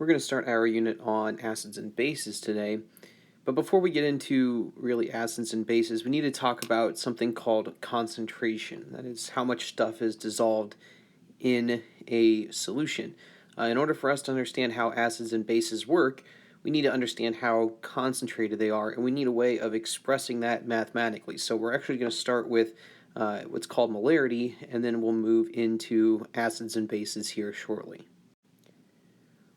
We're going to start our unit on acids and bases today. But before we get into really acids and bases, we need to talk about something called concentration. That is how much stuff is dissolved in a solution. In order for us to understand how acids and bases work, we need to understand how concentrated they are, and we need a way of expressing that mathematically. So we're actually going to start with what's called molarity, and then we'll move into acids and bases here shortly.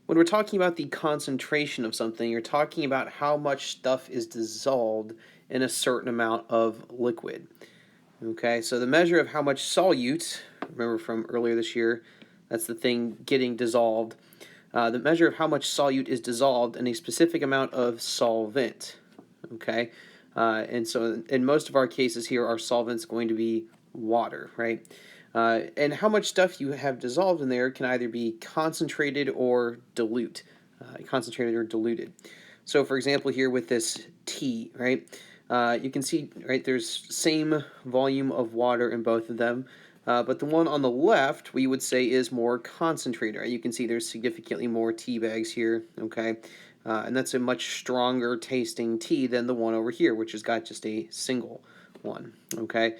When we're talking about the concentration of something, you're talking about how much stuff is dissolved in a certain amount of liquid. Okay, so the measure of how much solute, remember from earlier this year, that's the thing getting dissolved. The measure of how much solute is dissolved in a specific amount of solvent. Okay, and so in most of our cases here, our solvent's going to be water, right? And how much stuff you have dissolved in there can either be concentrated or diluted. So for example here with this tea, right, you can see, right, there's same volume of water in both of them, but the one on the left we would say is more concentrated. Right? You can see there's significantly more tea bags here, okay, and that's a much stronger tasting tea than the one over here, which has got just a single one, okay.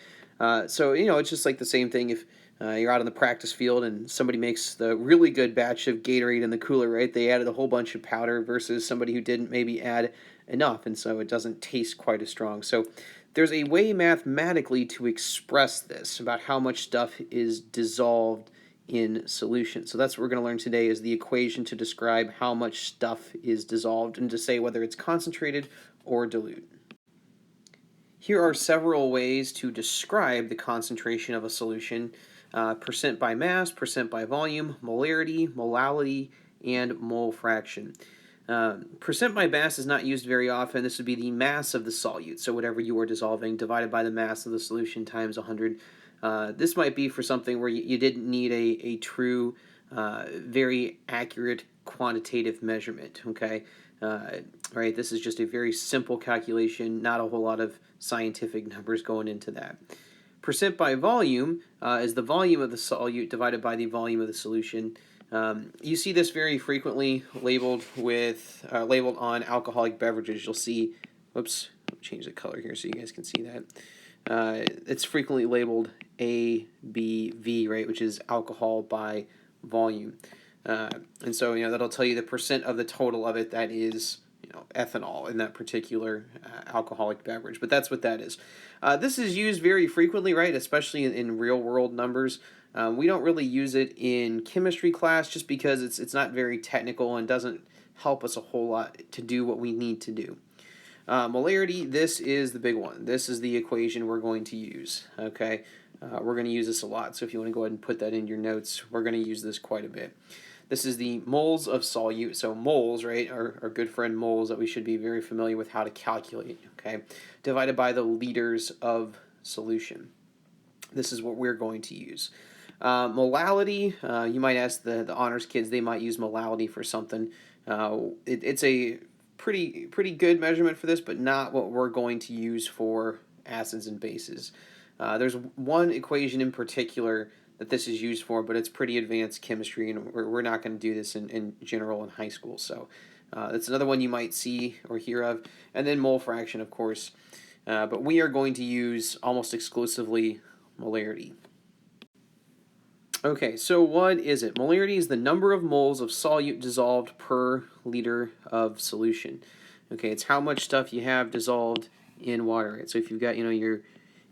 So, it's just like the same thing if you're out on the practice field and somebody makes the really good batch of Gatorade in the cooler, right? They added a whole bunch of powder versus somebody who didn't maybe add enough, and so it doesn't taste quite as strong. So there's a way mathematically to express this about how much stuff is dissolved in solution. So that's what we're going to learn today is the equation to describe how much stuff is dissolved and to say whether it's concentrated or dilute. Here are several ways to describe the concentration of a solution: percent by mass, percent by volume, molarity, molality, and mole fraction. Percent by mass is not used very often. This would be the mass of the solute, so whatever you are dissolving divided by the mass of the solution times 100. This might be for something where you didn't need a true, very accurate quantitative measurement, okay? Right, this is just a very simple calculation, not a whole lot of scientific numbers going into that. Percent by volume is the volume of the solute divided by the volume of the solution. You see this very frequently labeled on alcoholic beverages. You'll see, whoops, I'll change the color here so you guys can see that. It's frequently labeled ABV, right, which is alcohol by volume. And so, that'll tell you the percent of the total of it that is, ethanol in that particular alcoholic beverage. But that's what that is. This is used very frequently, right, especially in real-world numbers. We don't really use it in chemistry class just because it's not very technical and doesn't help us a whole lot to do what we need to do. Molarity, this is the big one. This is the equation we're going to use, okay? We're going to use this a lot, so if you want to go ahead and put that in your notes, we're going to use this quite a bit. This is the moles of solute. So moles, right, our good friend moles that we should be very familiar with how to calculate, okay, divided by the liters of solution. This is what we're going to use. Molality, you might ask the honors kids, they might use molality for something. It's a pretty good measurement for this, but not what we're going to use for acids and bases. There's one equation in particular that this is used for, but it's pretty advanced chemistry, and we're not going to do this in general in high school. So that's another one you might see or hear of. And then mole fraction, of course. But we are going to use almost exclusively molarity. Okay, so what is it? Molarity is the number of moles of solute dissolved per liter of solution. Okay, it's how much stuff you have dissolved in water. Right? So if you've got, your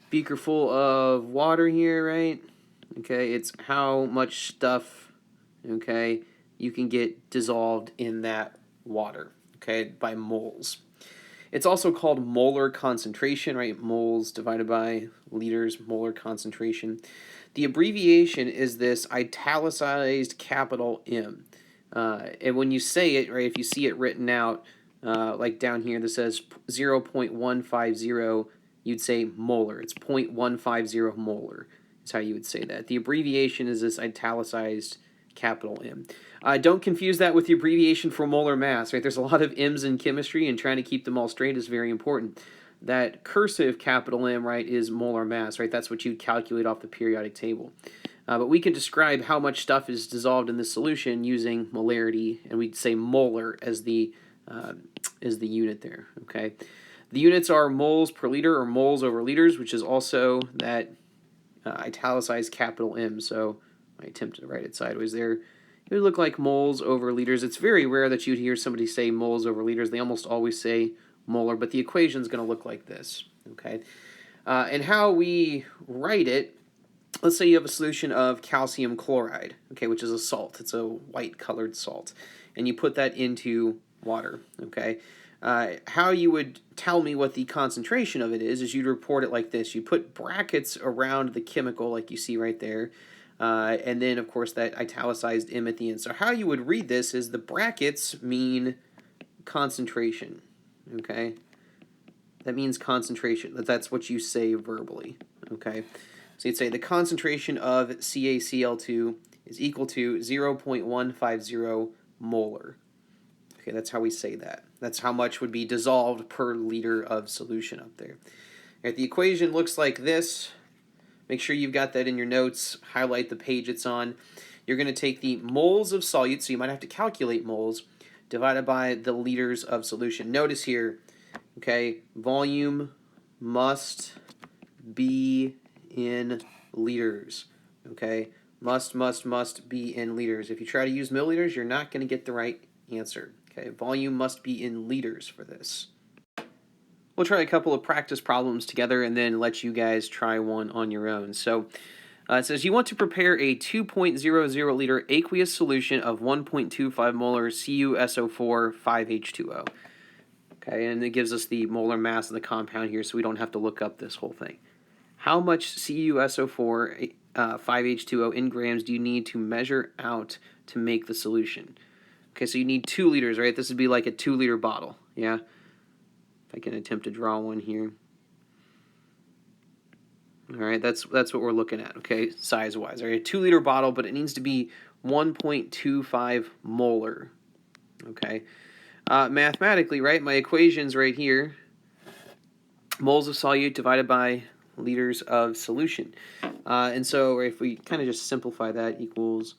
beaker full of water here, right? Okay, it's how much stuff, okay, you can get dissolved in that water, okay, by moles. It's also called molar concentration, right? Moles divided by liters, molar concentration. The abbreviation is this italicized capital M. And when you say it, right, if you see it written out, like down here that says 0.150, you'd say molar. It's 0.150 molar. Is how you would say that. The abbreviation is this italicized capital M. Don't confuse that with the abbreviation for molar mass, right? There's a lot of M's in chemistry, and trying to keep them all straight is very important. That cursive capital M, right, is molar mass, right? That's what you calculate off the periodic table. But we can describe how much stuff is dissolved in this solution using molarity, and we'd say molar as the unit there. Okay, the units are moles per liter or moles over liters, which is also that italicized capital M. So I attempted to write it sideways there. It would look like moles over liters. It's very rare that you'd hear somebody say moles over liters. They almost always say molar, but the equation is going to look like this. Okay, and how we write it. Let's say you have a solution of calcium chloride, okay, which is a salt. It's a white-colored salt, and you put that into water, okay. How you would tell me what the concentration of it is you'd report it like this. You put brackets around the chemical, like you see right there, and then, of course, that italicized M at the end. So how you would read this is the brackets mean concentration, okay. That means concentration. That's what you say verbally, okay. So you'd say the concentration of CaCl2 is equal to 0.150 molar. Okay, that's how we say that. That's how much would be dissolved per liter of solution up there. Right, the equation looks like this. Make sure you've got that in your notes. Highlight the page it's on. You're going to take the moles of solute, so you might have to calculate moles, divided by the liters of solution. Notice here, okay, volume must be in liters, okay? Must be in liters. If you try to use milliliters, you're not going to get the right answer, okay? Volume must be in liters for this. We'll try a couple of practice problems together and then let you guys try one on your own. So it says you want to prepare a 2.00 liter aqueous solution of 1.25 molar CuSO4 5H2O. Okay, and it gives us the molar mass of the compound here, so we don't have to look up this whole thing. How much CuSO4 5H2O in grams do you need to measure out to make the solution? Okay, so you need 2 liters, right? This would be like a 2-liter bottle, yeah? If I can attempt to draw one here. All right, that's what we're looking at, okay, size-wise. All right, a 2-liter bottle, but it needs to be 1.25 molar, okay? Mathematically, right, my equation's right here. Moles of solute divided by liters of solution. And so if we kind of just simplify that, equals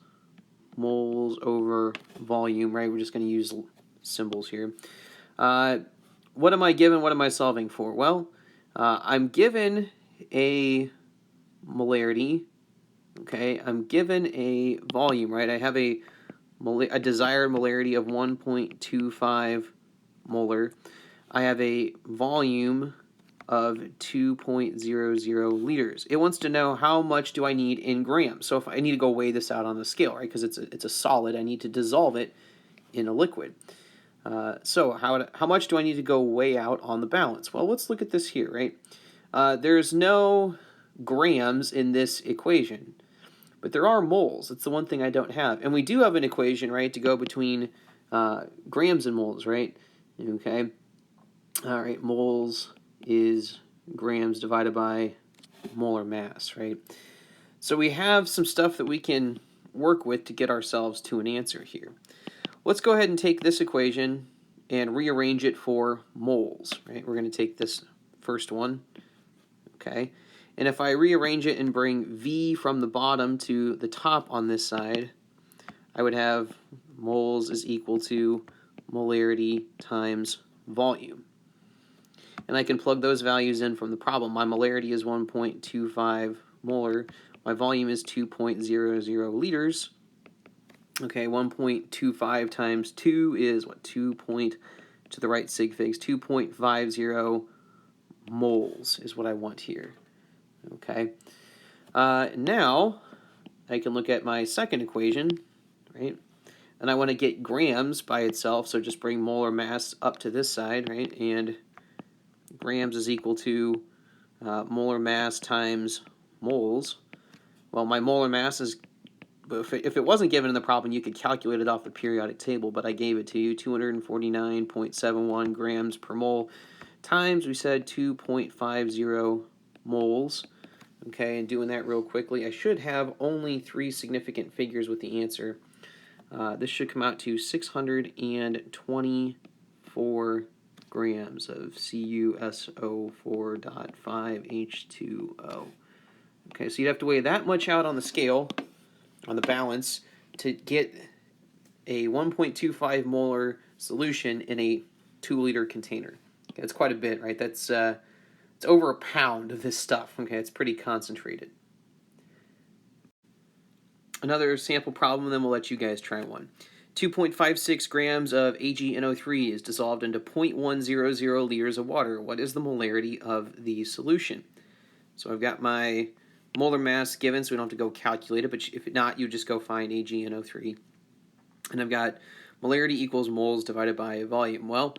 moles over volume, right? We're just going to use symbols here. What am I given? What am I solving for? Well, I'm given a molarity, okay? I'm given a volume, right? I have a desired molarity of 1.25 molar. I have a volume of 2.00 liters. It wants to know how much do I need in grams. So if I need to go weigh this out on the scale, right? Because it's a solid, I need to dissolve it in a liquid. So how much do I need to go weigh out on the balance? Well, let's look at this here, right? There's no grams in this equation, but there are moles. It's the one thing I don't have. And we do have an equation, right, to go between grams and moles, right? Okay. All right, moles is grams divided by molar mass, right? So we have some stuff that we can work with to get ourselves to an answer here. Let's go ahead and take this equation and rearrange it for moles, right? We're going to take this first one, okay? And if I rearrange it and bring V from the bottom to the top on this side, I would have moles is equal to molarity times volume. And I can plug those values in from the problem. My molarity is 1.25 molar. My volume is 2.00 liters. Okay, 1.25 times 2 is what? To the right sig figs. 2.50 moles is what I want here. Okay. Now I can look at my second equation, right? And I want to get grams by itself, so just bring molar mass up to this side, right? And grams is equal to molar mass times moles. Well, my molar mass is, if it wasn't given in the problem, you could calculate it off the periodic table, but I gave it to you, 249.71 grams per mole times, we said 2.50 moles. Okay, and doing that real quickly, I should have only 3 significant figures with the answer. This should come out to 624 grams of CuSO4.5H2O. Okay, so you'd have to weigh that much out on the scale on the balance to get a 1.25 molar solution in a 2-liter container. Okay, that's quite a bit, right? That's it's over a pound of this stuff. Okay, it's pretty concentrated. Another sample problem, then we'll let you guys try one. 2.56 grams of AgNO3 is dissolved into 0.100 liters of water. What is the molarity of the solution? So I've got my molar mass given, so we don't have to go calculate it, but if not, you just go find AgNO3. And I've got molarity equals moles divided by volume. Well,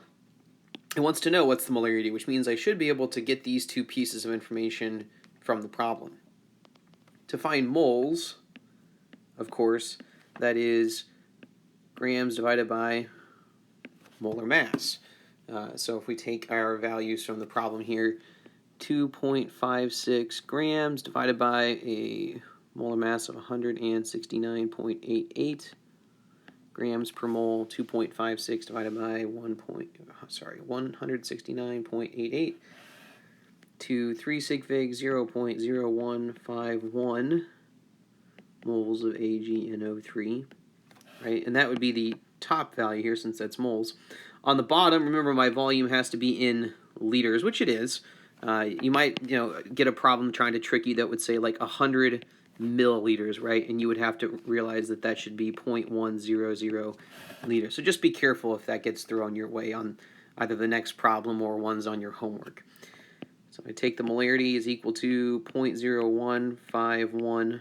it wants to know what's the molarity, which means I should be able to get these two pieces of information from the problem. To find moles, of course, that is grams divided by molar mass. So if we take our values from the problem here, 2.56 grams divided by a molar mass of 169.88 grams per mole, 2.56 divided by 169.88 to 3 sig fig 0.0151 moles of AgNO3, right? And that would be the top value here since that's moles. On the bottom, remember my volume has to be in liters, which it is. You might get a problem trying to trick you that would say like 100 milliliters, right? And you would have to realize that that should be 0.100 liters. So just be careful if that gets thrown your way on either the next problem or ones on your homework. So I take the molarity is equal to 0.0151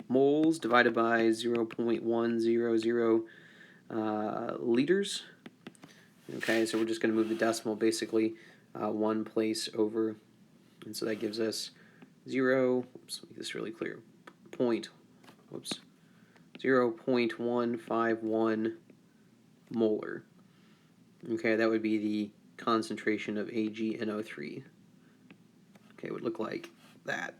moles divided by 0.100 liters. Okay, so we're just going to move the decimal basically one place over, and so that gives us 0.151 molar. Okay, that would be the concentration of AgNO3. Okay, it would look like that.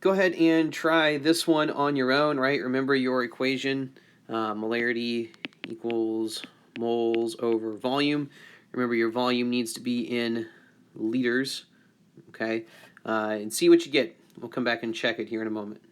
Go ahead and try this one on your own, right? Remember your equation, molarity equals moles over volume. Remember your volume needs to be in liters, okay? And see what you get. We'll come back and check it here in a moment.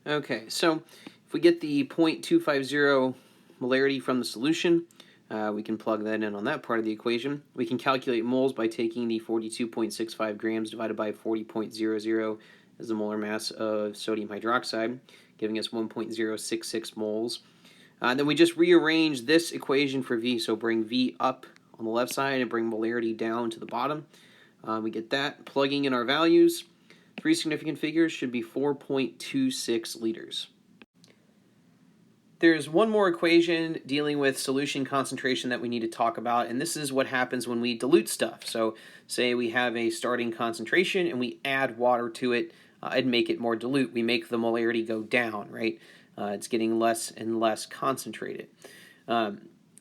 Okay, so if we get the 0.250 molarity from the solution, we can plug that in on that part of the equation. We can calculate moles by taking the 42.65 grams divided by 40.00 as the molar mass of sodium hydroxide, giving us 1.066 moles. Then we just rearrange this equation for V, so bring V up on the left side and bring molarity down to the bottom. We get that. Plugging in our values, 3 significant figures should be 4.26 liters. There's one more equation dealing with solution concentration that we need to talk about, and this is what happens when we dilute stuff. So say we have a starting concentration and we add water to it and make it more dilute. We make the molarity go down, right? It's getting less and less concentrated.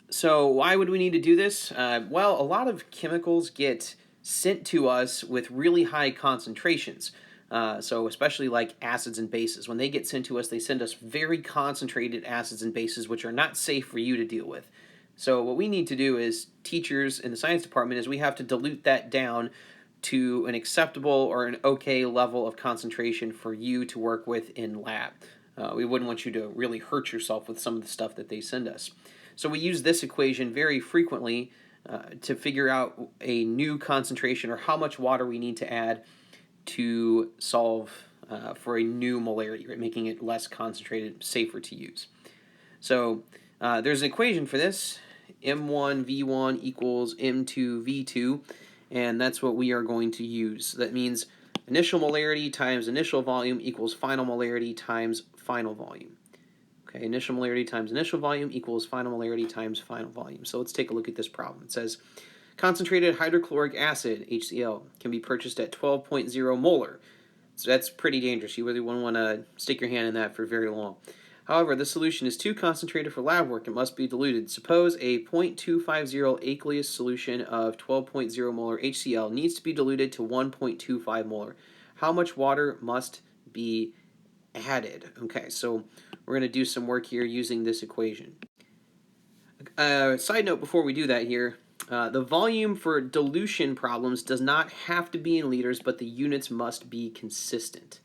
So why would we need to do this? Well, a lot of chemicals get sent to us with really high concentrations. So especially like acids and bases. When they get sent to us, they send us very concentrated acids and bases, which are not safe for you to deal with. So what we need to do as teachers in the science department is we have to dilute that down to an acceptable or an okay level of concentration for you to work with in lab. We wouldn't want you to really hurt yourself with some of the stuff that they send us. So we use this equation very frequently to figure out a new concentration or how much water we need to add to solve for a new molarity, right? Making it less concentrated, safer to use. So there's an equation for this, M1V1 equals M2V2, and that's what we are going to use. That means initial molarity times initial volume equals final molarity times final volume. Okay, initial molarity times initial volume equals final molarity times final volume. So let's take a look at this problem. It says, concentrated hydrochloric acid, HCl, can be purchased at 12.0 molar. So that's pretty dangerous. You really wouldn't want to stick your hand in that for very long. However, the solution is too concentrated for lab work. It must be diluted. Suppose a 0.250 aqueous solution of 12.0 molar HCl needs to be diluted to 1.25 molar. How much water must be added? Okay, so we're going to do some work here using this equation. Side note before we do that here, the volume for dilution problems does not have to be in liters, but the units must be consistent.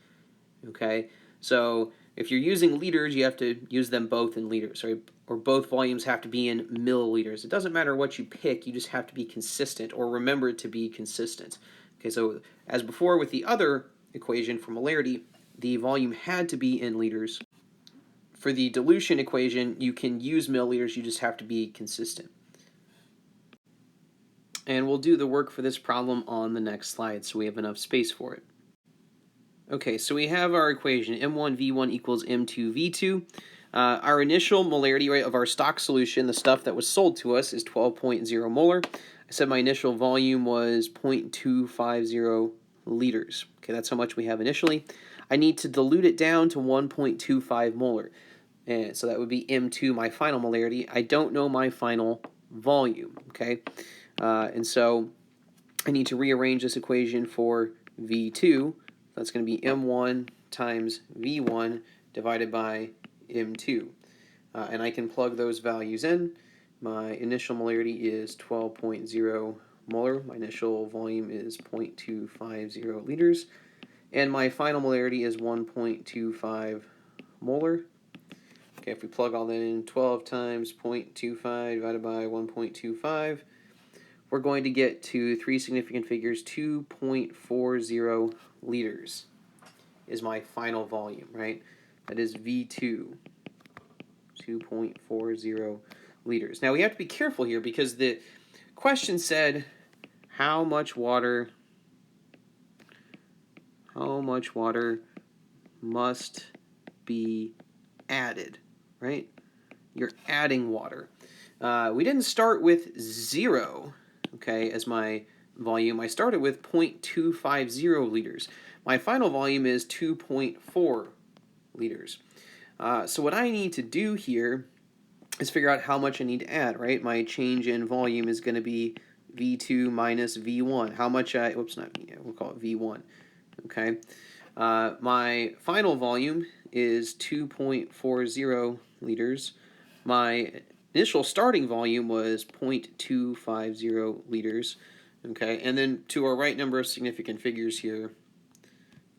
Okay, so if you're using liters, you have to use them both in liters, right? Or both volumes have to be in milliliters. It doesn't matter what you pick, you just have to be consistent or remember to be consistent. Okay, so as before with the other equation for molarity, the volume had to be in liters. For the dilution equation, you can use milliliters, you just have to be consistent. And we'll do the work for this problem on the next slide so we have enough space for it. Okay, so we have our equation, M1V1 equals M2V2. Our initial molarity rate of our stock solution, the stuff that was sold to us, is 12.0 molar. I said my initial volume was 0.250 liters. Okay, that's how much we have initially. I need to dilute it down to 1.25 molar. And so that would be M2, my final molarity. I don't know my final volume, okay? And so I need to rearrange this equation for V2. That's going to be M1 times V1 divided by M2. And I can plug those values in. My initial molarity is 12.0 molar. My initial volume is 0.250 liters. And my final molarity is 1.25 molar. Okay, if we plug all that in, 12 times 0.25 divided by 1.25, we're going to get to three significant figures, 2.40 liters is my final volume, right? That is V2, 2.40 liters. Now we have to be careful here because the question said how much water must be added, right? You're adding water. We didn't start with 0, okay, as my volume. I started with 0.250 liters. My final volume is 2.4 liters. So what I need to do here is figure out how much I need to add, right? My change in volume is going to be V2 minus V1. How much we'll call it V1, okay? My final volume is 2.40 liters. My initial starting volume was 0.250 liters, okay? And then to our right number of significant figures here,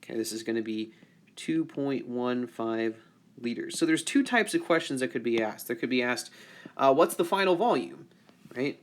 okay, this is going to be 2.15 liters. So there's two types of questions that could be asked. There could be asked, what's the final volume, right?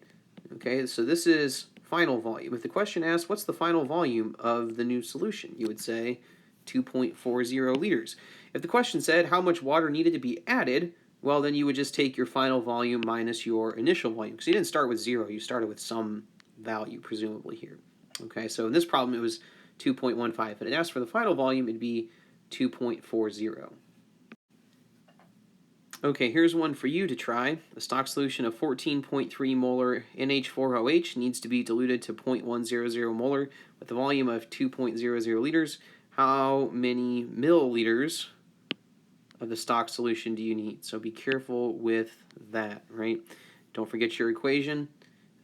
Okay, so this is final volume. If the question asks, what's the final volume of the new solution, you would say 2.40 liters. If the question said how much water needed to be added, well, then you would just take your final volume minus your initial volume, because you didn't start with 0, you started with some value, presumably here. Okay, so in this problem it was 2.15. If it asked for the final volume, it'd be 2.40. Okay, here's one for you to try. A stock solution of 14.3 molar NH4OH needs to be diluted to 0.100 molar with a volume of 2.00 liters. How many milliliters of the stock solution do you need? So be careful with that, right? Don't forget your equation.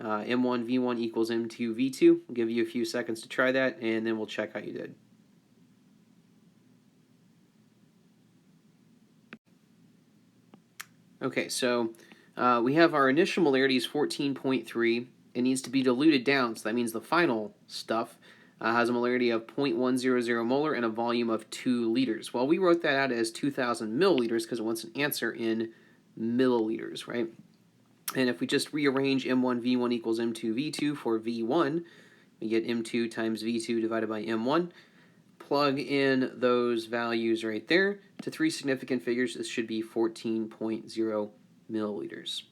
M1V1 equals M2V2. We'll give you a few seconds to try that, and then we'll check how you did. Okay, so we have our initial molarity is 14.3. It needs to be diluted down, so that means the final stuff has a molarity of 0.100 molar and a volume of 2 liters. Well, we wrote that out as 2,000 milliliters because it wants an answer in milliliters, right? And if we just rearrange M1V1 equals M2V2 for V1, we get M2 times V2 divided by M1. Plug in those values right there to three significant figures. This should be 14.0 milliliters.